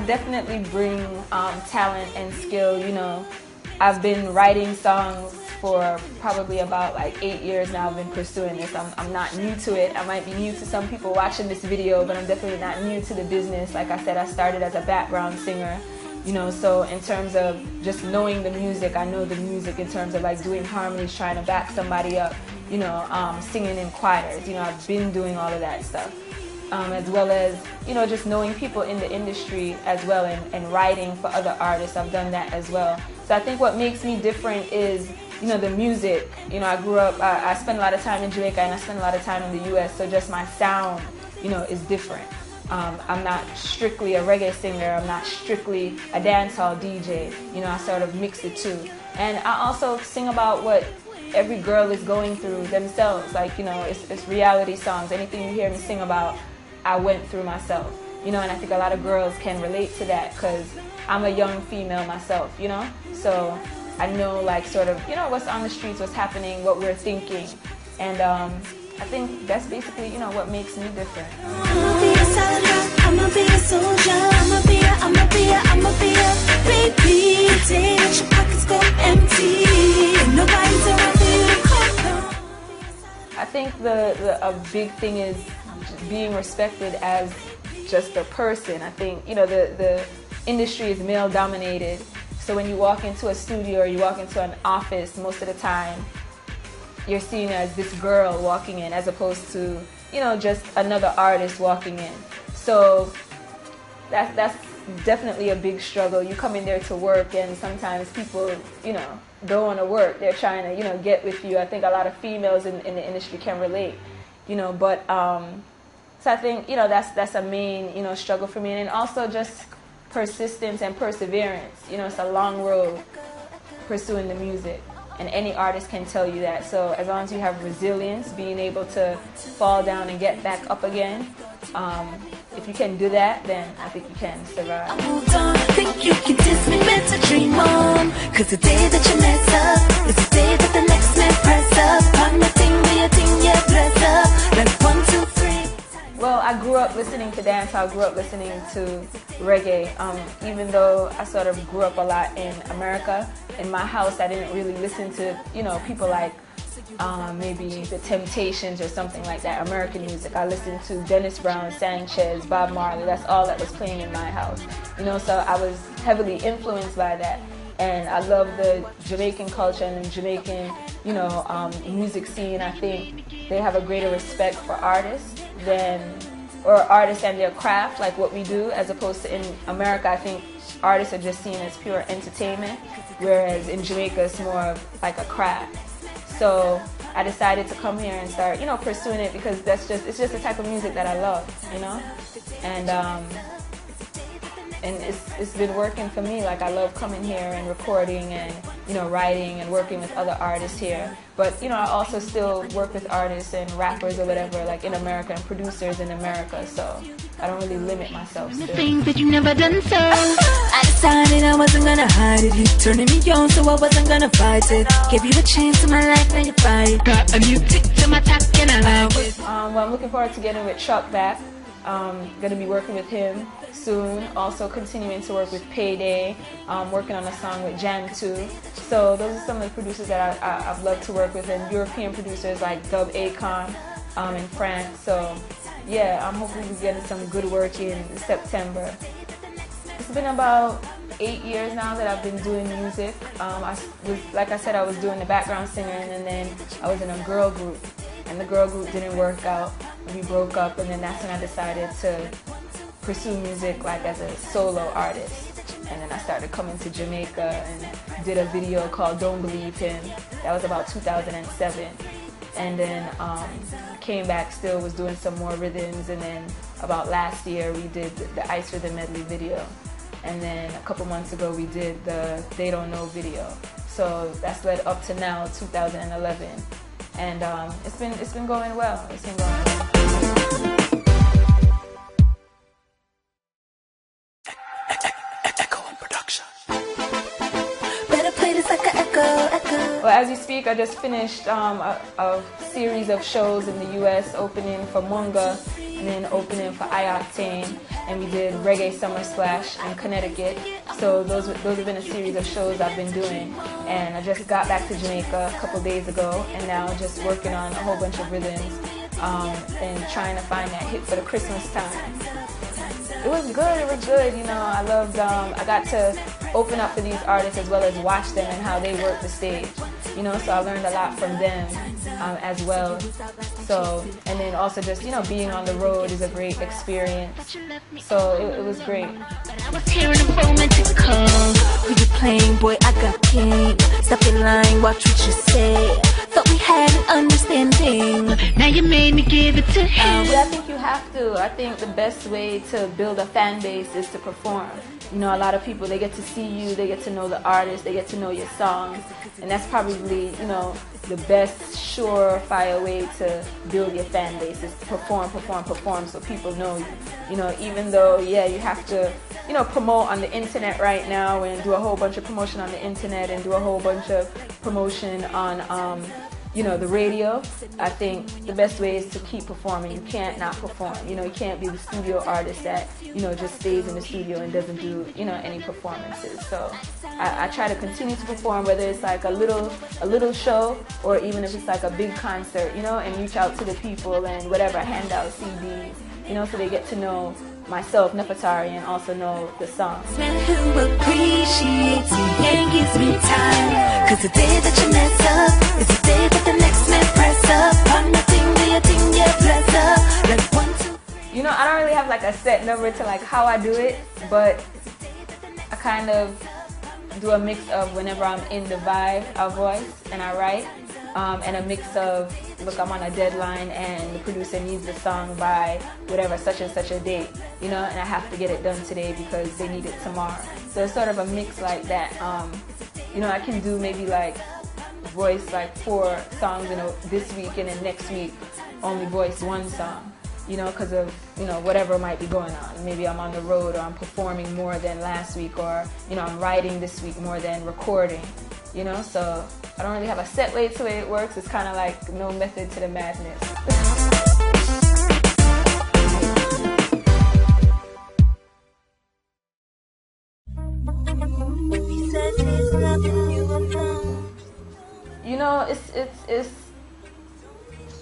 definitely bring talent and skill. You know, I've been writing songs for probably about like 8 years now. I've been pursuing this. I'm not new to it. I might be new to some people watching this video, but I'm definitely not new to the business. Like I said, I started as a background singer, you know, so in terms of just knowing the music, I know the music in terms of like doing harmonies, trying to back somebody up, you know, singing in choirs. You know, I've been doing all of that stuff. As well as, you know, just knowing people in the industry as well, and writing for other artists. I've done that as well. So I think what makes me different is, you know, the music. You know, I grew up, I spent a lot of time in Jamaica and I spent a lot of time in the US, so just my sound, you know, is different. I'm not strictly a reggae singer, I'm not strictly a dancehall DJ. You know, I sort of mix the two. And I also sing about what every girl is going through themselves. Like, you know, it's reality songs. Anything you hear me sing about, I went through myself. You know, and I think a lot of girls can relate to that because I'm a young female myself, you know? So I know, like, sort of, you know, what's on the streets, what's happening, what we're thinking. And I think that's basically, you know, what makes me different. I'ma be a solid rock, I'ma be a soldier, I'ma be a baby. Day that your pockets go empty, and nobody's around for you to call on. I think a big thing is being respected as just a person. I think, you know, the industry is male dominated. So when you walk into a studio or you walk into an office, most of the time you're seen as this girl walking in as opposed to, you know, just another artist walking in. So that's definitely a big struggle. You come in there to work and sometimes people, you know, don't want to work. They're trying to, you know, get with you. I think a lot of females in the industry can relate, you know, but so I think, you know, that's a main, you know, struggle for me. And also just persistence and perseverance. You know, it's a long road pursuing the music, and any artist can tell you that. So as long as you have resilience, being able to fall down and get back up again, if you can do that, then I think you can survive. I moved on, think you can diss me, better dream on. Cause the day that you mess up is the day that the next man press up. I'm nothing, be a thing, yeah, bless up. Like 1, 2, 3. Well, I grew up listening to dance. I grew up listening to reggae. Even though I sort of grew up a lot in America, in my house I didn't really listen to, you know, people like maybe the Temptations or something like that, American music. I listened to Dennis Brown, Sanchez, Bob Marley. That's all that was playing in my house. You know, so I was heavily influenced by that. And I love the Jamaican culture and the Jamaican, you know, music scene. I think they have a greater respect for artists or artists and their craft, like what we do, as opposed to in America. I think artists are just seen as pure entertainment, whereas in Jamaica it's more of like a craft. So I decided to come here and start, you know, pursuing it because it's just the type of music that I love, you know, and it's been working for me. Like, I love coming here and recording and, you know, writing and working with other artists here. But, you know, I also still work with artists and rappers or whatever, like in America, and producers in America. So I don't really limit myself still. Things that you never done so. I decided I wasn't gonna hide it. You turning me on, so I wasn't gonna fight it. Give you a chance in my life, now you fight. Got a new tick to my tack and I like it. Well, I'm looking forward to getting with Chuck back. Going to be working with him soon. Also continuing to work with Payday. Working on a song with Jam 2. So those are some of the producers that I've loved to work with, and European producers like Dub Akon in France. So yeah, I'm hoping we're getting some good work in September. It's been about 8 years now that I've been doing music. Like I said, I was doing the background singing, and then I was in a girl group. And the girl group didn't work out. We broke up, and then that's when I decided to pursue music like as a solo artist. And then I started coming to Jamaica and did a video called Don't Believe Him. That was about 2007. And then came back, still was doing some more rhythms, and then about last year we did the Ice Rhythm Medley video. And then a couple months ago we did the They Don't Know video. So that's led up to now, 2011. And it's been going well. It's been going well. Echo in production. Better play this like an echo. Well, as you speak, I just finished a series of shows in the U.S., opening for Munga and then opening for iOctane, and we did Reggae Summer Splash in Connecticut. So those have been a series of shows I've been doing, and I just got back to Jamaica a couple days ago, and now just working on a whole bunch of rhythms and trying to find that hit for the Christmas time. It was good, you know. I loved, I got to open up for these artists as well as watch them and how they work the stage, you know, so I learned a lot from them as well. So, and then also just, you know, being on the road is a great experience. So it was great. I was hearing a romantic call. Who you playing, boy? I got game. Stop your line, watch what you say. Thought we had an understanding. Now you made me give it to him. Yeah, I think you have to. I think the best way to build a fan base is to perform. You know, a lot of people, they get to see you, they get to know the artist, they get to know your songs, and that's probably, you know, the best surefire way to build your fan base is to perform so people know you. You know, even though, yeah, you have to, you know, promote on the internet right now and do a whole bunch of promotion on the internet and do a whole bunch of promotion on, you know, the radio. I think the best way is to keep performing. You can't not perform. You know, you can't be the studio artist that, you know, just stays in the studio and doesn't do, you know, any performances. So I try to continue to perform, whether it's like a little show or even if it's like a big concert, you know, and reach out to the people and whatever, hand out CDs, you know, so they get to know myself, Nefatari, and also know the song. Who appreciates me and gives me time. Cause the day that you mess up is the day that the next man press up. I'm nothing, do your thing, yeah, bless up. Like 1, 2. You know, I don't really have like a set number to like how I do it, but I kind of do a mix of whenever I'm in the vibe, I voice and I write, and a mix of, look, I'm on a deadline and the producer needs the song by whatever, such and such a date, you know, and I have to get it done today because they need it tomorrow. So it's sort of a mix like that. You know, I can do maybe like voice like 4 songs, you know, this week, and then next week only voice 1 song, you know, because of, you know, whatever might be going on. Maybe I'm on the road, or I'm performing more than last week, or, you know, I'm writing this week more than recording, you know, so I don't really have a set way to it works. It's kind of like no method to the madness. You know, it's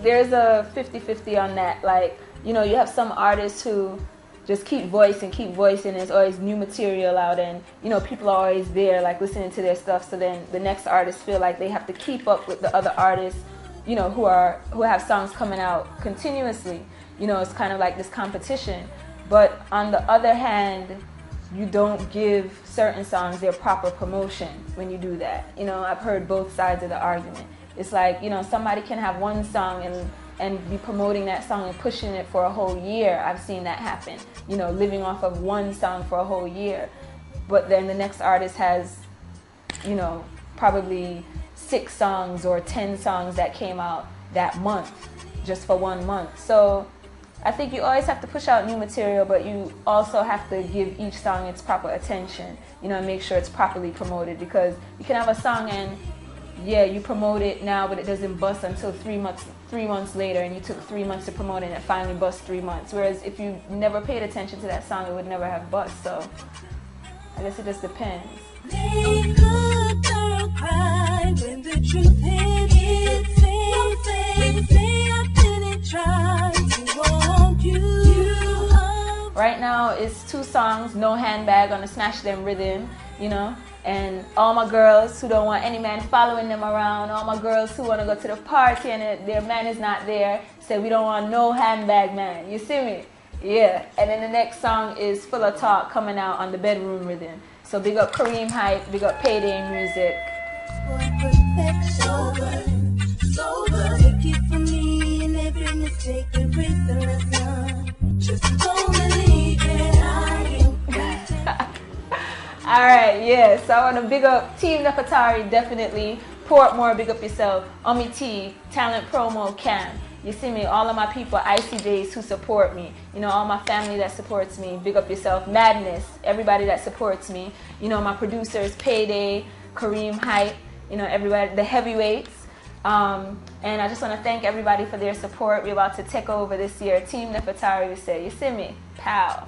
there's a 50-50 on that. Like, you know, you have some artists who just keep voicing, there's always new material out, and, you know, people are always there, like, listening to their stuff, so then the next artists feel like they have to keep up with the other artists, you know, who have songs coming out continuously. You know, it's kind of like this competition. But on the other hand, you don't give certain songs their proper promotion when you do that. You know, I've heard both sides of the argument. It's like, you know, somebody can have one song and be promoting that song and pushing it for a whole year. I've seen that happen, you know, living off of one song for a whole year. But then the next artist has, you know, probably 6 songs or 10 songs that came out that month, just for 1 month. So I think you always have to push out new material, but you also have to give each song its proper attention, you know, and make sure it's properly promoted, because you can have a song and, yeah, you promote it now, but it doesn't bust until 3 months later, and you took 3 months to promote it and it finally bust 3 months. Whereas if you never paid attention to that song, it would never have bust. So I guess it just depends. Make a girl cry when the truth hit. Say I didn't try to want you. Right now it's 2 songs, No Handbag on the Snatch Them rhythm, you know. And all my girls who don't want any man following them around, all my girls who want to go to the party and their man is not there, say we don't want no handbag man. You see me? Yeah. And then the next song is Full of Talk, coming out on the bedroom rhythm. So big up Kareem Hype, big up Payday Music. Sober, take it from me, and every mistake there is a lesson. Just don't believe it, I am. Alright, yeah, so I want to big up Team Nefatari, definitely. Portmore, big up yourself. Omi T, Talent Promo, Cam. You see me, all of my people, ICJs who support me. You know, all my family that supports me, big up yourself. Madness, everybody that supports me. You know, my producers, Payday, Kareem Hype. you know, everybody, the heavyweights. And I just want to thank everybody for their support. We're about to take over this year. Team Nefatari, we say, you see me? Pow.